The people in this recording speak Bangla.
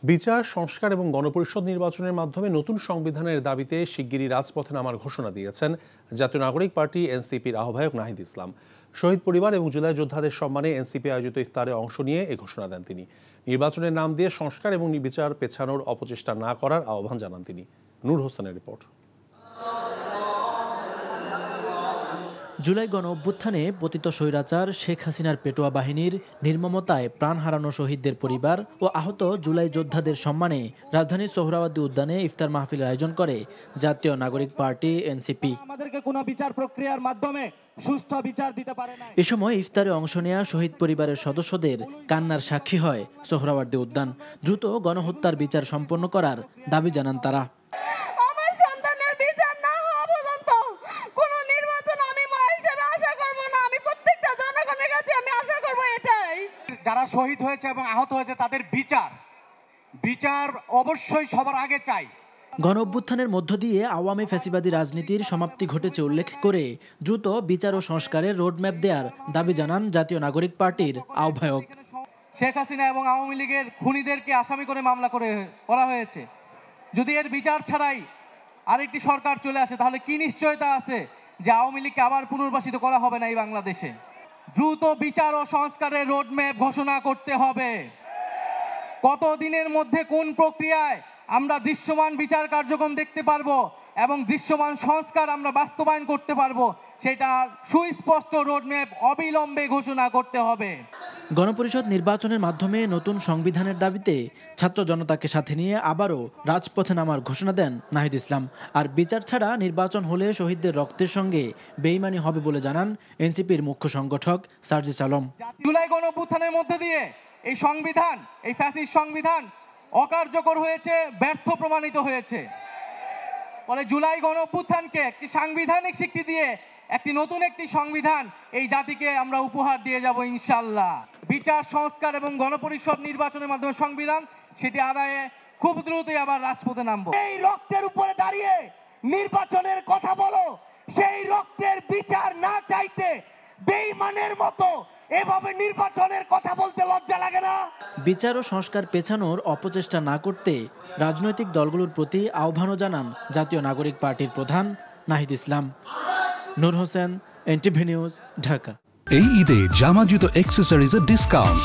বিচার সংস্কার এবং গণপরিষদ নির্বাচনের মাধ্যমে নতুন সংবিধানের দাবিতে শিগগিরই রাজপথে নামার ঘোষণা দিয়েছেন জাতীয় নাগরিক পার্টি এনসিপির আহ্বায়ক নাহিদ ইসলাম। শহীদ পরিবার এবং জুলাই যোদ্ধাদের সম্মানে এনসিপি আয়োজিত ইফতারে অংশ নিয়ে এ ঘোষণা দেন তিনি। নির্বাচনের নাম দিয়ে সংস্কার এবং বিচার পেছানোর অপচেষ্টা না করার আহ্বান জানান তিনি। নূর হোসেনের রিপোর্ট। জুলাই গণ অভ্যুত্থানে পতিত স্বৈরাচার শেখ হাসিনার পেটোয়া বাহিনীর নির্মমতায় প্রাণ হারানো শহীদদের পরিবার ও আহত জুলাই যোদ্ধাদের সম্মানে রাজধানীর সোহরাওয়ার্দী উদ্যানে ইফতার মাহফিলের আয়োজন করে জাতীয় নাগরিক পার্টি এনসিপি। আমাদেরকে কোনো বিচার প্রক্রিয়ার মাধ্যমে সুষ্ঠু বিচার দিতে পারে না। এ সময় ইফতারে অংশ নেওয়া শহীদ পরিবারের সদস্যদের কান্নার সাক্ষী হয় সোহরাওয়ার্দী উদ্যান। দ্রুত গণহত্যার বিচার সম্পন্ন করার দাবি জানান তারা। যারা শহীদ হয়েছে এবং আহত হয়েছে তাদের বিচার অবশ্যই সবার আগে চাই। গণ অভ্যুত্থানের মধ্য দিয়ে আওয়ামী ফ্যাসিবাদী রাজনীতির সমাপ্তি ঘটেছে উল্লেখ করে দ্রুত বিচার ও সংস্কারের রোডম্যাপ দেওয়ার দাবি জানান জাতীয় নাগরিক পার্টির আহ্বায়ক। শেখ হাসিনা এবং আওয়ামী লীগের খুনিদেরকে আসামি করে মামলা করা হয়েছে। যদি এর বিচার ছাড়াই আরেকটি সরকার চলে আসে তাহলে কি নিশ্চয়তা আছে যে আওয়ামী লীগকে আবার পুনর্বাসিত করা হবে না এই বাংলাদেশে? দ্রুত বিচার ও সংস্কারের রোডম্যাপ ঘোষণা করতে হবে। কত দিনের মধ্যে কোন প্রক্রিয়ায় আমরা দৃশ্যমান বিচার কার্যক্রম দেখতে পারবো এবং দৃশ্যমান সংস্কার আমরা বাস্তবায়ন করতে পারবো, সেটা সুস্পষ্ট রোডম্যাপ অবিলম্বে ঘোষণা করতে হবে। গণপরিষদ নির্বাচনের মাধ্যমে নতুন সংবিধানের দাবিতে ছাত্র জনতাকে সাথে নিয়ে আবারও রাজপথে নামার ঘোষণা দেন নাহিদ ইসলাম। আর বিচার ছাড়া নির্বাচন হলে শহীদদের রক্তের সঙ্গে বেইমানি হবে বলে জানান এনসিপির মুখ্য সংগঠক সার্জিস আলম। জুলাই গণঅভ্যুত্থানের মধ্যে দিয়ে এই সংবিধান, এই ফ্যাসিস্ট সংবিধান অকার্যকর হয়েছে, ব্যর্থ প্রমাণিত হয়েছে। ফলে জুলাই গণঅভ্যুত্থানকে একটি সাংবিধানিক স্বীকৃতি দিয়ে নতুন একটি সংবিধান এই জাতিকে আমরা উপহার দিয়ে যাব ইনশাআল্লাহ। বিচার সংস্কার এবং গণপরিষদ নির্বাচনের মাধ্যমে সংবিধান সেটি আদায়ে খুব দ্রুতই আবার রাজপথে নামবো। এই রক্তের উপরে দাঁড়িয়ে নির্বাচনের কথা বলো, সেই রক্তের বিচার না চাইতে বেঈমানের মতো এভাবে নির্বাচনের কথা বলতে লজ্জা লাগে না? বিচার ও সংস্কার পেছানোর অপচেষ্টা না করতে রাজনৈতিক দলগুলোর প্রতি আহ্বানও জানান জাতীয় নাগরিক পার্টির প্রধান নাহিদ ইসলাম। নূর হোসেন, এনটিভি নিউজ, ঢাকা। এই ঈদে জামা জুতো অ্যাক্সেসরিজের ডিসকাউন্ট।